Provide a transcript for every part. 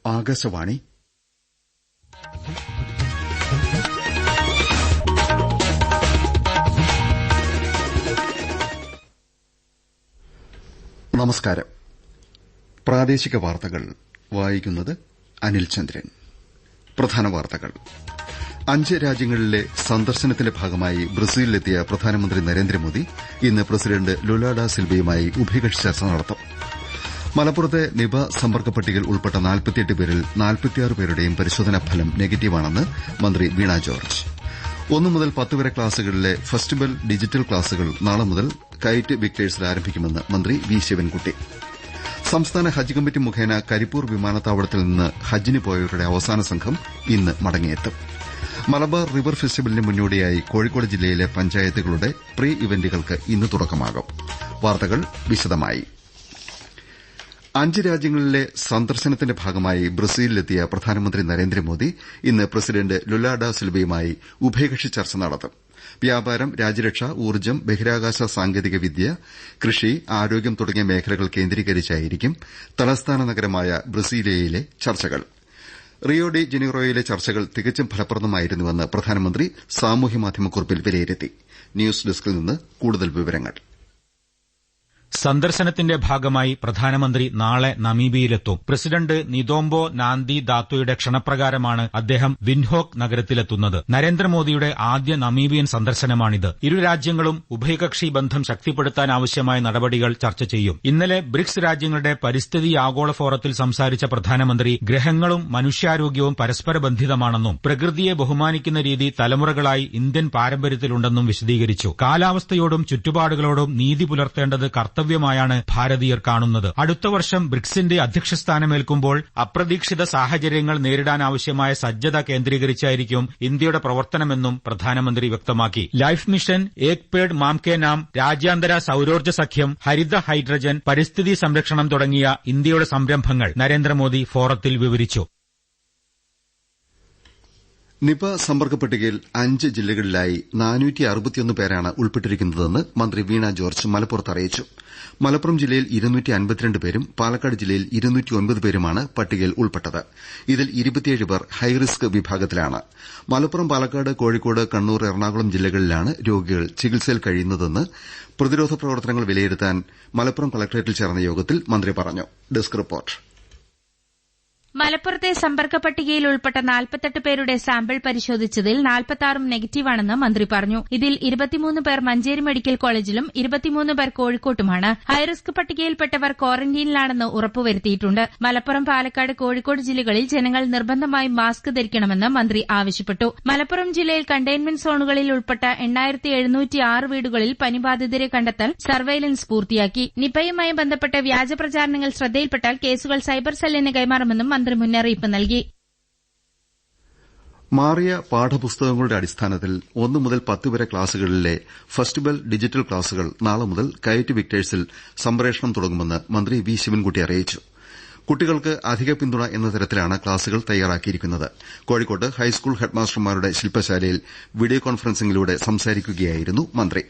ആകാശവാണി. നമസ്കാരം. പ്രാദേശിക വാർത്തകൾ വായിക്കുന്നത് അനിൽ ചന്ദ്രൻ. പ്രധാന വാർത്തകൾ. 5 രാജ്യങ്ങളിലെ സന്ദർശനത്തിന്റെ ഭാഗമായി ബ്രസീലിലെത്തിയ പ്രധാനമന്ത്രി നരേന്ദ്രമോദി ഇന്ന് പ്രസിഡന്റ് ലുല ഡാ സിൽവയുമായി ഉഭയകക്ഷി ചർച്ച നടത്തും. മലപ്പുറത്തെ നിപ സമ്പർക്ക പട്ടികയിൽ ഉൾപ്പെട്ട 48 പേരിൽ 46 പേരുടെയും പരിശോധനാ ഫലം നെഗറ്റീവാണെന്ന് മന്ത്രി വീണ ജോർജ്. 1 മുതൽ 10 വരെ ക്ലാസുകളിലെ ഫസ്റ്റ് ബെൽ ഡിജിറ്റൽ ക്ലാസുകൾ നാളെ മുതൽ കൈറ്റ് വിക്ടേഴ്സിൽ ആരംഭിക്കുമെന്ന് മന്ത്രി വി ശിവൻകുട്ടി. സംസ്ഥാന ഹജ്ജ് കമ്മിറ്റി മുഖേന കരിപ്പൂർ വിമാനത്താവളത്തിൽ നിന്ന് ഹജ്ജിന് പോയവരുടെ അവസാന സംഘം ഇന്ന് മടങ്ങിയെത്തും. മലബാർ റിവർ ഫെസ്റ്റിവലിന് മുന്നോടിയായി കോഴിക്കോട് ജില്ലയിലെ പഞ്ചായത്തുകളുടെ പ്രീ ഇവന്റുകൾക്ക് ഇന്ന് തുടക്കമാകും. വാർത്തകൾ വിശദമായി. 5 രാജ്യങ്ങളിലെ സന്ദർശനത്തിന്റെ ഭാഗമായി ബ്രസീലിലെത്തിയ പ്രധാനമന്ത്രി നരേന്ദ്രമോദി ഇന്ന് പ്രസിഡന്റ് ലുല ഡാ സിൽവയുമായി ഉഭയകക്ഷി ചർച്ച നടത്തും. വ്യാപാരം, രാജ്യരക്ഷ, ഊർജ്ജം, ബഹിരാകാശ സാങ്കേതിക വിദ്യ, കൃഷി, ആരോഗ്യം തുടങ്ങിയ മേഖലകൾ കേന്ദ്രീകരിച്ചായിരിക്കും തലസ്ഥാന നഗരമായ ബ്രസീലിയയിലെ ചർച്ചകൾ. റിയോ ഡി ജനീറോയിലെ ചർച്ചകൾ തികച്ചും ഫലപ്രദമായിരുന്നുവെന്ന് പ്രധാനമന്ത്രി സാമൂഹ്യമാധ്യമക്കുറിപ്പിൽ വിലയിരുത്തി. ന്യൂസ് ഡെസ്കിൽ നിന്ന് കൂടുതൽ വിവരങ്ങൾ. സന്ദർശനത്തിന്റെ ഭാഗമായി പ്രധാനമന്ത്രി നാളെ നമീബിയയിലെത്തും. പ്രസിഡന്റ് നിതോംബോ നാന്തി ദാത്തോയുടെ ക്ഷണപ്രകാരമാണ് അദ്ദേഹം വിൻഡ്ഹോക്ക് നഗരത്തിലെത്തുന്നത്. നരേന്ദ്രമോദിയുടെ ആദ്യ നമീബിയൻ സന്ദർശനമാണിത്. ഇരു രാജ്യങ്ങളും ഉഭയകക്ഷി ബന്ധം ശക്തിപ്പെടുത്താനാവശ്യമായ നടപടികൾ ചർച്ച ചെയ്യും. ഇന്നലെ ബ്രിക്സ് രാജ്യങ്ങളുടെ പരിസ്ഥിതി ആഗോള ഫോറത്തിൽ സംസാരിച്ച പ്രധാനമന്ത്രി ഗ്രഹങ്ങളും മനുഷ്യാരോഗ്യവും പരസ്പര ബന്ധിതമാണെന്നും പ്രകൃതിയെ ബഹുമാനിക്കുന്ന രീതി തലമുറകളായി ഇന്ത്യൻ പാരമ്പര്യത്തിലുണ്ടെന്നും വിശദീകരിച്ചു. കാലാവസ്ഥയോടും ചുറ്റുപാടുകളോടും നീതി പുലർത്തേണ്ടത് കർത്തവ്യമായാണ് ഭാരതീയർ കാണുന്നത്. അടുത്ത വർഷം ബ്രിക്സിന്റെ അധ്യക്ഷസ്ഥാനമേൽക്കുമ്പോൾ അപ്രതീക്ഷിത സാഹചര്യങ്ങൾ നേരിടാനാവശ്യമായ സജ്ജത കേന്ദ്രീകരിച്ചായിരിക്കും ഇന്ത്യയുടെ പ്രവർത്തനമെന്നും പ്രധാനമന്ത്രി വ്യക്തമാക്കി. ലൈഫ് മിഷൻ, ഏക് പേഡ് മാം കെ നാം, രാജ്യാന്തര സൌരോർജ്ജ സഖ്യം, ഹരിത ഹൈഡ്രജൻ, പരിസ്ഥിതി സംരക്ഷണം തുടങ്ങിയ ഇന്ത്യയുടെ സംരംഭങ്ങൾ നരേന്ദ്രമോദി ഫോറത്തിൽ വിവരിച്ചു. നിപ സമ്പർക്ക പട്ടികയിൽ 5 ജില്ലകളിലായി 461 പേരാണ് ഉൾപ്പെട്ടിരിക്കുന്നതെന്ന് മന്ത്രി വീണ ജോർജ് മലപ്പുറത്ത് അറിയിച്ചു. മലപ്പുറം ജില്ലയിൽ 252 പേരും പാലക്കാട് ജില്ലയിൽ 209 പേരുമാണ് പട്ടികയിൽ ഉൾപ്പെട്ടത്. ഇതിൽ 27 പേർ ഹൈറിസ്ക് വിഭാഗത്തിലാണ്. മലപ്പുറം, പാലക്കാട്, കോഴിക്കോട്, കണ്ണൂർ, എറണാകുളം ജില്ലകളിലാണ് രോഗികൾ ചികിത്സയിൽ കഴിയുന്നതെന്ന് പ്രതിരോധ പ്രവർത്തനങ്ങൾ വിലയിരുത്താൻ മലപ്പുറം കളക്ടറേറ്റിൽ ചേർന്ന യോഗത്തിൽ മന്ത്രി പറഞ്ഞു. Desk report. മലപ്പുറത്തെ സമ്പർക്ക പട്ടികയിൽ ഉൾപ്പെട്ട 48 പേരുടെ സാമ്പിൾ പരിശോധിച്ചതിൽ 46 നെഗറ്റീവാണെന്ന് മന്ത്രി പറഞ്ഞു. ഇതിൽ 23 പേർ മഞ്ചേരി മെഡിക്കൽ കോളേജിലും 23 പേർ കോഴിക്കോട്ടുമാണ്. ഹൈറിസ്ക് പട്ടികയിൽപ്പെട്ടവർ ക്വാറന്റീനിലാണെന്ന് ഉറപ്പുവരുത്തിയിട്ടുണ്ട്. മലപ്പുറം, പാലക്കാട്, കോഴിക്കോട് ജില്ലകളിൽ ജനങ്ങൾ നിർബന്ധമായും മാസ്ക് ധരിക്കണമെന്ന് മന്ത്രി ആവശ്യപ്പെട്ടു. മലപ്പുറം ജില്ലയിൽ കണ്ടെയ്ൻമെന്റ് സോണുകളിൽ ഉൾപ്പെട്ട 8706 വീടുകളിൽ പനിബാധിതരെ കണ്ടെത്താൻ സർവൈലൻസ് പൂർത്തിയാക്കി. നിപയുമായി ബന്ധപ്പെട്ട വ്യാജ പ്രചാരണങ്ങൾ ശ്രദ്ധയിൽപ്പെട്ടാൽ കേസുകൾ സൈബർ സെല്ലിന് കൈമാറുമെന്നും മന്ത്രി മുന്നറിയിപ്പ് നൽകി. മാറിയ പാഠപുസ്തകങ്ങളുടെ അടിസ്ഥാനത്തിൽ 1 മുതൽ 10 വരെ ക്ലാസുകളിലെ ഫസ്റ്റ് ബെൽ ഡിജിറ്റൽ ക്ലാസുകൾ നാളെ മുതൽ കൈറ്റ് വിക്ടേഴ്സിൽ സംപ്രേഷണം തുടങ്ങുമെന്ന് മന്ത്രി വി ശിവൻകുട്ടി അറിയിച്ചു. കുട്ടികൾക്ക് അധിക പിന്തുണ എന്ന തരത്തിലാണ് ക്ലാസുകൾ തയ്യാറാക്കിയിരിക്കുന്നത്. കോഴിക്കോട്ട് ഹൈസ്കൂൾ ഹെഡ്മാസ്റ്റർമാരുടെ ശില്പശാലയിൽ വീഡിയോ കോൺഫറൻസിംഗിലൂടെ സംസാരിക്കുകയായിരുന്നു മന്ത്രി.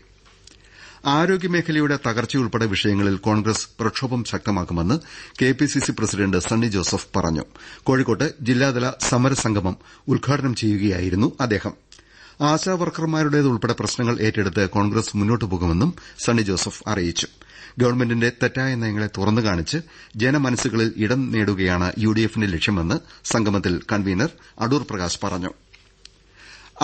ആരോഗ്യമേഖലയുടെ തകർച്ചയുൾപ്പെടെ വിഷയങ്ങളിൽ കോൺഗ്രസ് പ്രക്ഷോഭം ശക്തമാക്കുമെന്ന് കെപിസിസി പ്രസിഡന്റ് സണ്ണി ജോസഫ് പറഞ്ഞു. കോഴിക്കോട്ട് ജില്ലാതല സമരസംഗമം ഉദ്ഘാടനം ചെയ്യുകയായിരുന്നു അദ്ദേഹം. ആശാവർക്കർമാരുടേതുൾപ്പെടെ പ്രശ്നങ്ങൾ ഏറ്റെടുത്ത് കോൺഗ്രസ് മുന്നോട്ടു പോകുമെന്നും സണ്ണി ജോസഫ് അറിയിച്ചു. ഗവൺമെന്റിന്റെ തെറ്റായ നയങ്ങളെ തുറന്നുകാണിച്ച് ജനമനസ്സുകളിൽ ഇടം നേടുകയാണ് യുഡിഎഫിന്റെ ലക്ഷ്യമെന്ന് സംഗമത്തിൽ കൺവീനർ അടൂർ പ്രകാശ് പറഞ്ഞു.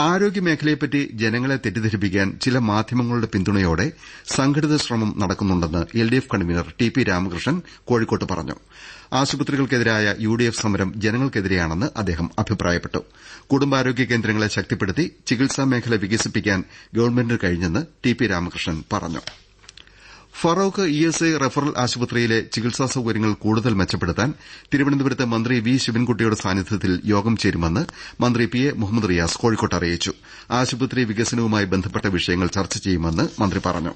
ആരോഗ്യമേഖലയെപ്പറ്റി ജനങ്ങളെ തെറ്റിദ്ധരിപ്പിക്കാൻ ചില മാധ്യമങ്ങളുടെ പിന്തുണയോടെ സംഘടിത ശ്രമം നടക്കുന്നുണ്ടെന്ന് LDF convener T P Ramakrishnan കോഴിക്കോട്ട് പറഞ്ഞു. ആശുപത്രികൾക്കെതിരായ യുഡിഎഫ് സമരം ജനങ്ങൾക്കെതിരെയാണെന്ന് അദ്ദേഹം അഭിപ്രായപ്പെട്ടു. കുടുംബാരോഗ്യ കേന്ദ്രങ്ങളെ ശക്തിപ്പെടുത്തി ചികിത്സാ മേഖല വികസിപ്പിക്കാൻ ഗവൺമെന്റിന് കഴിഞ്ഞെന്ന് ടി പി രാമകൃഷ്ണൻ പറഞ്ഞു. ഫറോക്ക് ഇഎസ്ഐ റഫറൽ ആശുപത്രിയിലെ ചികിത്സാ സൌകര്യങ്ങൾ കൂടുതൽ മെച്ചപ്പെടുത്താൻ തിരുവനന്തപുരത്ത് മന്ത്രി വി ശിവൻകുട്ടിയുടെ സാന്നിധ്യത്തിൽ യോഗം ചേരുമെന്ന് മന്ത്രി പി എ മുഹമ്മദ് റിയാസ് കോഴിക്കോട്ട് അറിയിച്ചു. ആശുപത്രി വികസനവുമായി ബന്ധപ്പെട്ട വിഷയങ്ങൾ ചർച്ച ചെയ്യുമെന്ന് മന്ത്രി പറഞ്ഞു.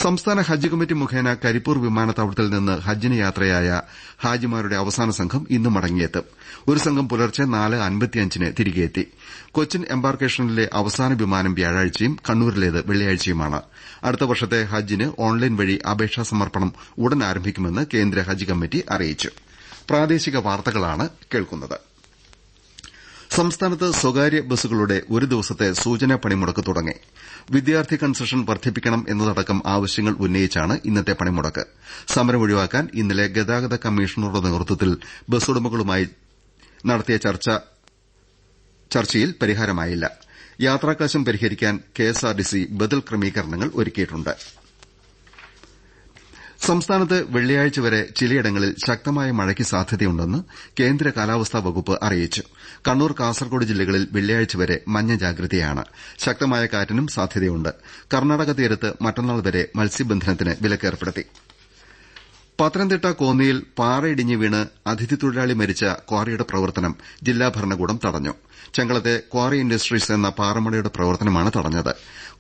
സംസ്ഥാന ഹജ്ജ് കമ്മിറ്റി മുഖേന കരിപ്പൂർ വിമാനത്താവളത്തിൽ നിന്ന് ഹജ്ജിന് യാത്രയായ ഹാജിമാരുടെ അവസാന സംഘം ഇന്ന് മടങ്ങിയെത്തും. ഒരു സംഘം പുലർച്ചെ 4:55 തിരികെയെത്തി. കൊച്ചിൻ എംബാർക്കേഷനിലെ അവസാന വിമാനം വ്യാഴാഴ്ചയും കണ്ണൂരിലേത് വെള്ളിയാഴ്ചയുമാണ്. അടുത്ത വർഷത്തെ ഹജ്ജിന് ഓൺലൈൻ വഴി അപേക്ഷാ സമർപ്പണം ഉടൻ ആരംഭിക്കുമെന്ന് കേന്ദ്ര ഹജ്ജ് കമ്മിറ്റി അറിയിച്ചു. പ്രാദേശിക വാർത്തകളാണ് കേൾക്കുന്നത്. സംസ്ഥാനത്ത് സ്വകാര്യ ബസ്സുകളുടെ ഒരു ദിവസത്തെ സൂചനാ പണിമുടക്ക് തുടങ്ങി. വിദ്യാർത്ഥി കൺസെഷൻ വർദ്ധിപ്പിക്കണം എന്നതടക്കം ആവശ്യങ്ങൾ ഉന്നയിച്ചാണ് ഇന്നത്തെ പണിമുടക്ക്. സമരം ഒഴിവാക്കാൻ ഇന്നലെ ഗതാഗത കമ്മീഷണറുടെ നേതൃത്വത്തിൽ ബസ്സുടമകളുമായി നടത്തിയ ചർച്ചയിൽ പരിഹാരമായില്ല. യാത്രാക്ലേശം പരിഹരിക്കാൻ കെഎസ്ആർടിസി ബദൽ ക്രമീകരണങ്ങൾ ഒരുക്കിയിട്ടുണ്ട്. സംസ്ഥാനത്ത് വെള്ളിയാഴ്ച വരെ ചിലയിടങ്ങളിൽ ശക്തമായ മഴയ്ക്ക് സാധ്യതയുണ്ടെന്ന് കേന്ദ്ര കാലാവസ്ഥാ വകുപ്പ് അറിയിച്ചു. കണ്ണൂർ, കാസർകോട് ജില്ലകളിൽ വെള്ളിയാഴ്ച വരെ മഞ്ഞ ജാഗ്രതയാണ്. ശക്തമായ കാറ്റിനും സാധ്യതയുണ്ട്. കർണാടക തീരത്ത് മറ്റന്നാൾ വരെ മത്സ്യബന്ധനത്തിന് വിലക്കേർപ്പെടുത്തി. പത്തനംതിട്ട കോന്നിയിൽ പാറയിടിഞ്ഞ് വീണ് അതിഥി തൊഴിലാളി മരിച്ച ക്വാറിയുടെ പ്രവർത്തനം ജില്ലാ ഭരണകൂടം തടഞ്ഞു. ചെങ്കളത്തെ ക്വാറി ഇൻഡസ്ട്രീസ് എന്ന പാറമടയുടെ പ്രവർത്തനമാണ് തടഞ്ഞത്.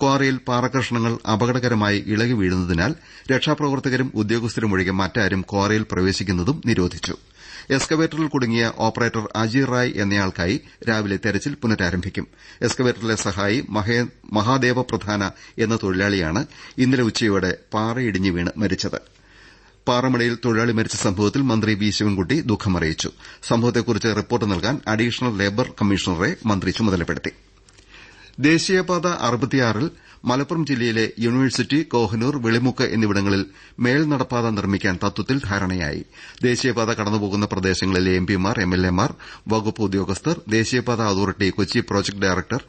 ക്വാറിയിൽ പാറക്കഷണങ്ങൾ അപകടകരമായി ഇളകി വീഴുന്നതിനാൽ രക്ഷാപ്രവർത്തകരും ഉദ്യോഗസ്ഥരും ഒഴികെ മറ്റാരും ക്വാറിയിൽ പ്രവേശിക്കുന്നതും നിരോധിച്ചു. എക്സ്കവേറ്ററിൽ കുടുങ്ങിയ ഓപ്പറേറ്റർ അജീർ റായ് എന്നയാൾക്കായി രാവിലെ തെരച്ചിൽ പുനരാരംഭിക്കും. എക്സ്കവേറ്ററിലെ സഹായി മഹാദേവ പ്രധാന എന്ന തൊഴിലാളിയാണ് ഇന്നലെ ഉച്ചയോടെ പാറയിടിഞ്ഞ് വീണ് മരിച്ചത്. പാറമടയിൽ തൊഴിലാളി മരിച്ച സംഭവത്തിൽ മന്ത്രി വി ശിവൻകുട്ടി ദുഃഖമറിയിച്ചു. സംഭവത്തെക്കുറിച്ച് റിപ്പോർട്ട് നൽകാൻ അഡീഷണൽ ലേബർ കമ്മീഷണറെ മന്ത്രി ചുമതലപ്പെടുത്തി. ദേശീയപാത 66-ൽ മലപ്പുറം ജില്ലയിലെ യൂണിവേഴ്സിറ്റി, കോഹനൂർ, വെളിമുക്ക് എന്നിവിടങ്ങളിൽ മേൽനടപ്പാത നിർമ്മിക്കാൻ തത്വത്തിൽ ധാരണയായി. ദേശീയപാത കടന്നുപോകുന്ന പ്രദേശങ്ങളിലെ എംപിമാർ, എംഎൽഎമാർ, വകുപ്പ് ഉദ്യോഗസ്ഥർ, ദേശീയപാത അതോറിറ്റി കൊച്ചി പ്രോജക്ട് ഡയറക്ടർ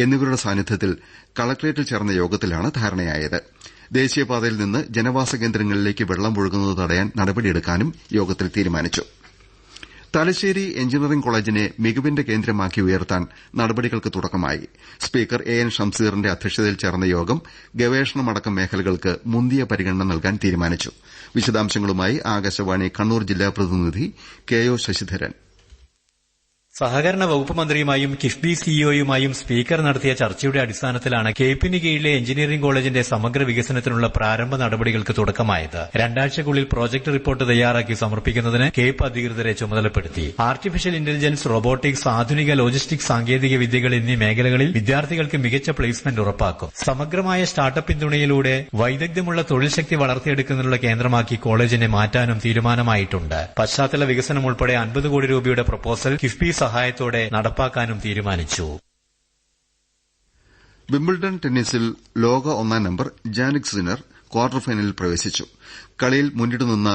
എന്നിവരുടെ സാന്നിധ്യത്തിൽ കളക്ടറേറ്റിൽ ചേർന്ന യോഗത്തിലാണ് ധാരണയായത്. ദേശീയപാതയിൽ നിന്ന് ജനവാസ കേന്ദ്രങ്ങളിലേക്ക് വെള്ളം ഒഴുകുന്നത് തടയാൻ നടപടിയെടുക്കാനും യോഗത്തിൽ തീരുമാനിച്ചു. തലശ്ശേരി എഞ്ചിനീയറിംഗ് കോളേജിനെ മികവിന്റെ കേന്ദ്രമാക്കി ഉയർത്താൻ നടപടികൾക്ക് തുടക്കമായി. സ്പീക്കർ എ എൻ ഷംസീറിന്റെ അധ്യക്ഷതയിൽ ചേർന്ന യോഗം ഗവേഷണമടക്കം മേഖലകൾക്ക് മുന്തിയ പരിഗണന നൽകാൻ തീരുമാനിച്ചു. വിശദാംശങ്ങളുമായി ആകാശവാണി കണ്ണൂർ ജില്ലാ പ്രതിനിധി കെ ഒ ശശിധരൻ. സഹകരണ വകുപ്പ് മന്ത്രിയുമായും കിഫ്ബി സിഇഒയുമായും സ്പീക്കർ നടത്തിയ ചർച്ചയുടെ അടിസ്ഥാനത്തിലാണ് കേപ്പിന് കീഴിലെ എഞ്ചിനീയറിംഗ് കോളേജിന്റെ സമഗ്ര വികസനത്തിനുള്ള പ്രാരംഭ നടപടികൾക്ക് തുടക്കമായത്. രണ്ടാഴ്ചയ്ക്കുള്ളിൽ പ്രോജക്ട് റിപ്പോർട്ട് തയ്യാറാക്കി സമർപ്പിക്കുന്നതിന് കേപ്പ് അധികൃതരെ ചുമതലപ്പെടുത്തി. ആർട്ടിഫിഷ്യൽ ഇന്റലിജൻസ്, റോബോട്ടിക്സ്, ആധുനിക ലോജിസ്റ്റിക്സ് സാങ്കേതിക വിദ്യകൾ എന്നീ മേഖലകളിൽ വിദ്യാർത്ഥികൾക്ക് മികച്ച പ്ലേസ്മെന്റ് ഉറപ്പാക്കും. സമഗ്രമായ സ്റ്റാർട്ടപ്പ് പിന്തുണയിലൂടെ വൈദഗ്ധ്യമുള്ള തൊഴിൽ ശക്തി വളർത്തിയെടുക്കുന്നതിനുള്ള കേന്ദ്രമാക്കി കോളേജിനെ മാറ്റാനും തീരുമാനമായിട്ടുണ്ട്. പശ്ചാത്തല വികസനം ഉൾപ്പെടെ 50 കോടി രൂപയുടെ പ്രപ്പോസൽ കിഫ്ബി സഹായത്തോടെ നടപ്പാക്കാനും തീരുമാനിച്ചു. വിംബിൾഡൺ ടെന്നീസിൽ ലോക ഒന്നാം നമ്പർ ജാനിക് സിന്നർ ക്വാർട്ടർ ഫൈനലിൽ പ്രവേശിച്ചു. കളിയിൽ മുന്നിട്ടുനിന്ന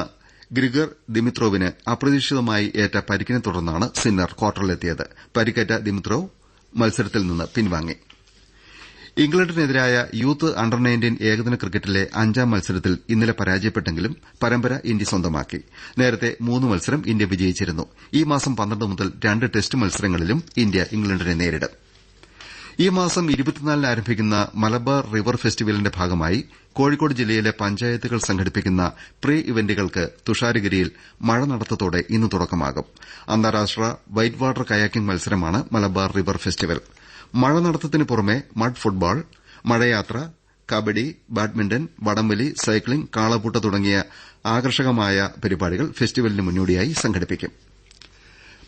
ഗ്രിഗർ ദിമിത്രോവിന് അപ്രതീക്ഷിതമായി ഏറ്റ പരിക്കിനെ തുടർന്നാണ് സിന്നർ ക്വാർട്ടറിലെത്തിയത്. പരിക്കേറ്റ ദിമിത്രോവ് മത്സരത്തിൽ നിന്ന് പിൻവാങ്ങി. ഇംഗ്ലണ്ടിനെതിരായ യൂത്ത് അണ്ടർ 19 ഏകദിന ക്രിക്കറ്റിലെ 5ാം മത്സരത്തിൽ ഇന്നലെ പരാജയപ്പെട്ടെങ്കിലും പരമ്പര ഇന്ത്യ സ്വന്തമാക്കി. നേരത്തെ 3 മത്സരം ഇന്ത്യ വിജയിച്ചിരുന്നു. ഈ മാസം 12 മുതൽ 2 ടെസ്റ്റ് മത്സരങ്ങളിലും ഇന്ത്യ ഇംഗ്ലണ്ടിനെ നേരിടും. ഈ മാസം 24-ന് ആരംഭിക്കുന്ന മലബാർ റിവർ ഫെസ്റ്റിവലിന്റെ ഭാഗമായി കോഴിക്കോട് ജില്ലയിലെ പഞ്ചായത്തുകൾ സംഘടിപ്പിക്കുന്ന പ്രീ ഇവന്റുകൾക്ക് തുഷാരഗിരിയിൽ മഴ നടത്തത്തോടെ ഇന്ന് തുടക്കമാകും. അന്താരാഷ്ട്ര വൈറ്റ് വാട്ടർ കയാക്കിംഗ് മത്സരമാണ് മലബാർ റിവർ ഫെസ്റ്റിവൽ. മഴ നടത്തത്തിന് പുറമെ മഡ് ഫുട്ബോൾ, മഴയാത്ര, കബഡി, ബാഡ്മിന്റൺ, വടംവലി, സൈക്ലിംഗ്, കാളപൂട്ട് തുടങ്ങിയ ആകർഷകമായ പരിപാടികൾ ഫെസ്റ്റിവലിന് മുന്നോടിയായി സംഘടിപ്പിക്കും.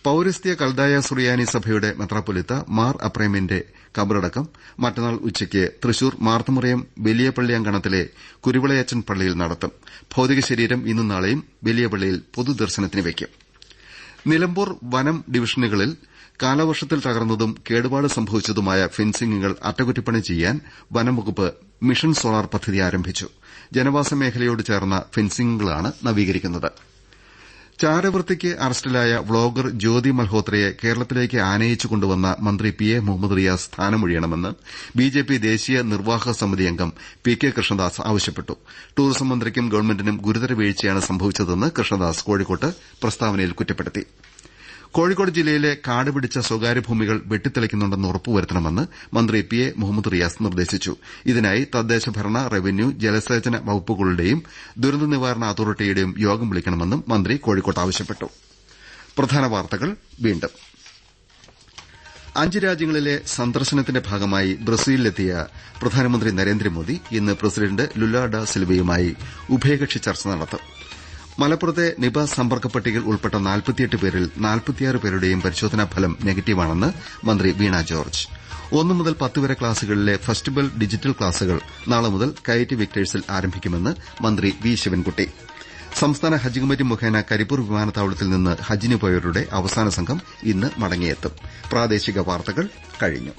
പൌരസ്ത്യ കൽദായ സുറിയാനി സഭയുടെ മെത്രാപ്പൊലീത്ത മാർ അപ്രേമിന്റെ കബറടക്കം മറ്റന്നാൾ ഉച്ചയ്ക്ക് തൃശൂർ മാർത്തമറിയം വലിയ പള്ളിയങ്കണത്തിലെ കുരുവിളയച്ചൻ പള്ളിയിൽ നടത്തും. ഭൌതിക ശരീരം ഇന്നും നാളെയും വലിയ പള്ളിയിൽ പൊതുദർശനത്തിന് വയ്ക്കും. നിലമ്പൂർ വനം ഡിവിഷനുകളിൽ കാലവർഷത്തിൽ തകർന്നതും കേടുപാട് സംഭവിച്ചതുമായ ഫെൻസിംഗുകൾ അറ്റകുറ്റപ്പണി ചെയ്യാൻ വനംവകുപ്പ് മിഷൻ സോളാർ പദ്ധതി ആരംഭിച്ചു. ജനവാസ മേഖലയോട് ചേർന്ന ഫെൻസിംഗുകളാണ് നവീകരിക്കുന്നത്. ചാരവൃത്തിക്ക് അറസ്റ്റിലായ വ്ളോഗർ ജ്യോതി മൽഹോത്രയെ കേരളത്തിലേക്ക് ആനയിച്ചു കൊണ്ടുവന്ന മന്ത്രി പി എ മുഹമ്മദ് റിയാസ് സ്ഥാനമൊഴിയണമെന്ന് ബിജെപി ദേശീയ നിർവാഹക സമിതി അംഗം പി കെ കൃഷ്ണദാസ് ആവശ്യപ്പെട്ടു. ടൂറിസം മന്ത്രിക്കും ഗവൺമെന്റിനും ഗുരുതര വീഴ്ചയാണ് സംഭവിച്ചതെന്ന് കൃഷ്ണദാസ് കോഴിക്കോട്ട് പ്രസ്താവനയിൽ കുറ്റപ്പെടുത്തി. കോഴിക്കോട് ജില്ലയിലെ കാട് പിടിച്ച സ്വകാര്യ ഭൂമികൾ വെട്ടിത്തെളിക്കുന്നുണ്ടെന്ന് ഉറപ്പുവരുത്തണമെന്ന് മന്ത്രി പി എ മുഹമ്മദ് റിയാസ് നിർദ്ദേശിച്ചു. ഇതിനായി തദ്ദേശഭരണ, റവന്യൂ, ജലസേചന വകുപ്പുകളുടെയും ദുരന്ത നിവാരണ അതോറിറ്റിയുടെയും യോഗം വിളിക്കണമെന്നും മന്ത്രി കോഴിക്കോട്ട് ആവശ്യപ്പെട്ടു. പ്രധാന വാർത്തകൾ വീണ്ടും. 5 രാജ്യങ്ങളിലെ സന്ദർശനത്തിന്റെ ഭാഗമായി ബ്രസീലിലെത്തിയ പ്രധാനമന്ത്രി നരേന്ദ്രമോദി ഇന്ന് പ്രസിഡന്റ് ലുല ഡ സിൽവയുമായി ഉഭയകക്ഷി ചർച്ച നടത്തും. മലപ്പുറത്തെ നിപ സമ്പർക്ക പട്ടികയിൽ ഉൾപ്പെട്ട 48 പേരിൽ 46 പേരുടെയും പരിശോധനാ ഫലം നെഗറ്റീവാണെന്ന് മന്ത്രി വീണ ജോർജ്. 1 മുതൽ 10 വരെ ക്ലാസുകളിലെ ഫസ്റ്റ് ബെൽ ഡിജിറ്റൽ ക്ലാസുകൾ നാളെ മുതൽ കയറ്റ് വിക്ടേഴ്സിൽ ആരംഭിക്കുമെന്ന് മന്ത്രി വി ശിവൻകുട്ടി. സംസ്ഥാന ഹജ്ജ് കമ്മിറ്റി മുഖേന കരിപ്പൂർ വിമാനത്താവളത്തിൽ നിന്ന് ഹജ്ജിന് പോയവരുടെ അവസാന സംഘം ഇന്ന് മടങ്ങിയെത്തും. പ്രാദേശിക വാർത്തകൾ കഴിഞ്ഞു.